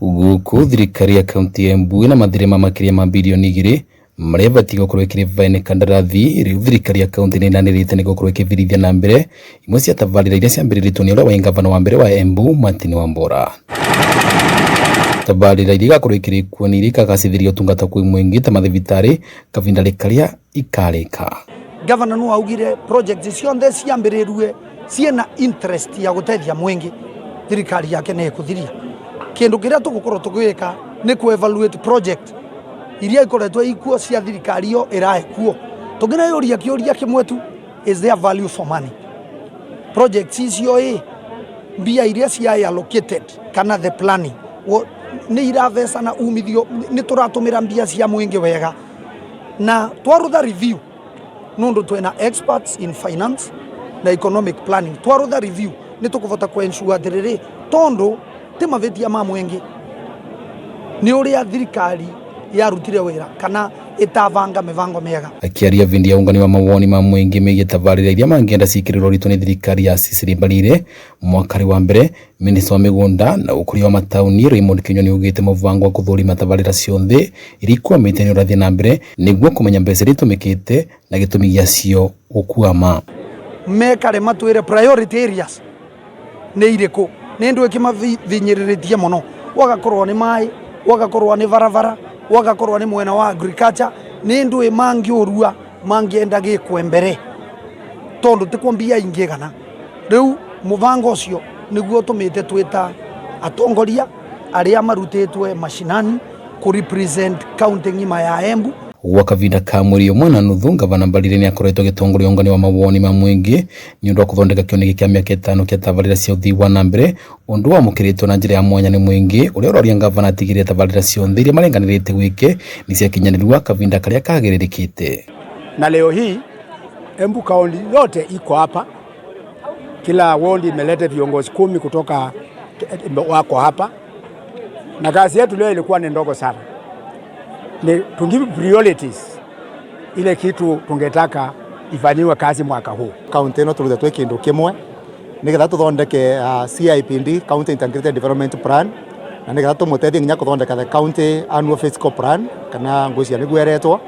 Guku thirikari ya kaunti ya Embu na mathirima makiria ma bilioni 2 maria batiga gukorwo ikirivaine kandarathi riu thirikari ya kaunti ni nanirite ni gukorwo ikithirithia na mbere imwe cia tabarĩra iria ciambĩrĩrĩtwo nĩ ũrĩa wa gavana wa mbere wa Embu Martin Wambora. Tabarĩra iria igakorwo ikirĩkuo nĩ iria ikagacĩrithia ũtungata kwĩ mũingĩ ta mathibitarĩ kavinda rĩkarĩa ikarĩka. Gavana no augire project cionthe ciambĩrĩrue ciena interest ya gũteithia mũingĩ, thirikari yake nĩ ĩkũthiria. Kĩndũ kĩrĩa tũgũkorwo tũgĩka nĩ ku evaluate project iria ikoretwo ikuo cia thirikari yo ĩrahe kuo. Tũngĩnayoria kĩũria kĩmwe tu, is there value for money? Projects icio mbia iria cia allocated kana the planning nĩ iraveca na umithio, nĩ tũratũmĩra mbia cia mũingĩ wega. Na twarutha review nundu twena experts in finance na economic planning, twarutha review nĩ tũkũvota ku ensure atĩrĩrĩ tondu ti mavetia ma mũingĩ nĩ ũrĩa thirikari yarutire wĩra kana itavanga mivango mĩega. Akiaria vindi ya ungani wa mawoni ma mũingĩ megiĩ tabarĩra iria mangĩenda ciĩkĩrĩrwo ritũ nĩ thirikari ya Cecily Mbarire mwakari wa mbere, minista wa mĩgũnda na ũkũria wa mataũni Raymond Kinyoni ugĩte mũbango wa gũthũrima tabarĩra ciothe iria ikwamĩte nĩ ũrathiĩ na mbere nĩguo kũmenya mbeca iria itũmĩkĩte na gĩtũmi gĩacio gũkuama. Mekare matwĩre priority areas nĩ irĩkũ, nĩ ndũ ĩkĩmavinyĩrĩrĩtie mũno, wagakorwo nĩ maĩ, wagakorwo nĩ barabara, wagakorwo nĩ mwena wa agriculture, nĩ ndũ mangĩũrua mangĩenda gĩkwe mbere tondu tikwo mbia ingĩgana. Rĩu mũbango ũcio nĩguo tũmĩte twĩta atongoria arĩa marutĩtwe mashinani ku represent county ng'ima ya Embu. Gwa kavinda ka mweri ũmwe na nuthu gavana Mbarire nĩ akoretwo agĩtongoria ũngani wa mawoni ma mũingĩ nĩ ũndũ wa gũthondeka kĩoneki kĩa mĩaka 5 kĩa tabarĩra cia ũthii wa na mbere, ũndũ wamũkĩrĩtwo na njĩra ya mwanya nĩ mũingĩ ũrĩa ũroria gavana atigĩrĩre tabarĩra ciothe iria marenganĩrĩte gwĩke nĩ ciakinyanĩrua kavinda karĩa kagĩrĩrĩkĩte. Na leo hii Embu kaunti yote iko hapa, kila ward imeleta viongozi 10 kutoka wako hapa, na kazi yetu leo ilikuwa ni ndogo sana. Ni tungive priorities ile kitu tungetaka ifanywe kazi mwaka huu. Kaunti ino turutete kindu kimwe nigetha tuthondeke CIPD, County Integrated Development Plan, na nigetha tumutethie nginya kuthondeka the County Annual Fiscal Plan kana ngucia niguo eretwo,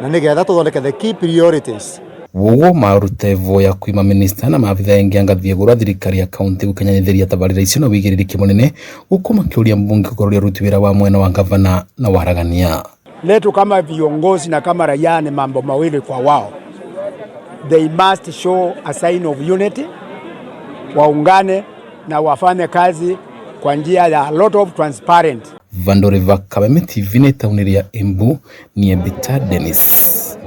na nigetha tuthondeke the key priorities. Wogo marutevo ya kuima minista na maabitha engi angathie gura thirikari ya kaunti gũkinyanĩria tabarĩra icio na wĩigĩrĩrĩki mũnene gũkũ makĩũria mbunge kũrũria ruti wĩra wa mwena wa gavana na waragania. Letu kama viongozi na kama raia ni mambo mawili kwa wao. They must show a sign of unity, waungane na wafanye kazi kwa njia ya a lot of transparent. Vandoreva Kabeme TV ne tauniria Embu ni Ebita Dennis.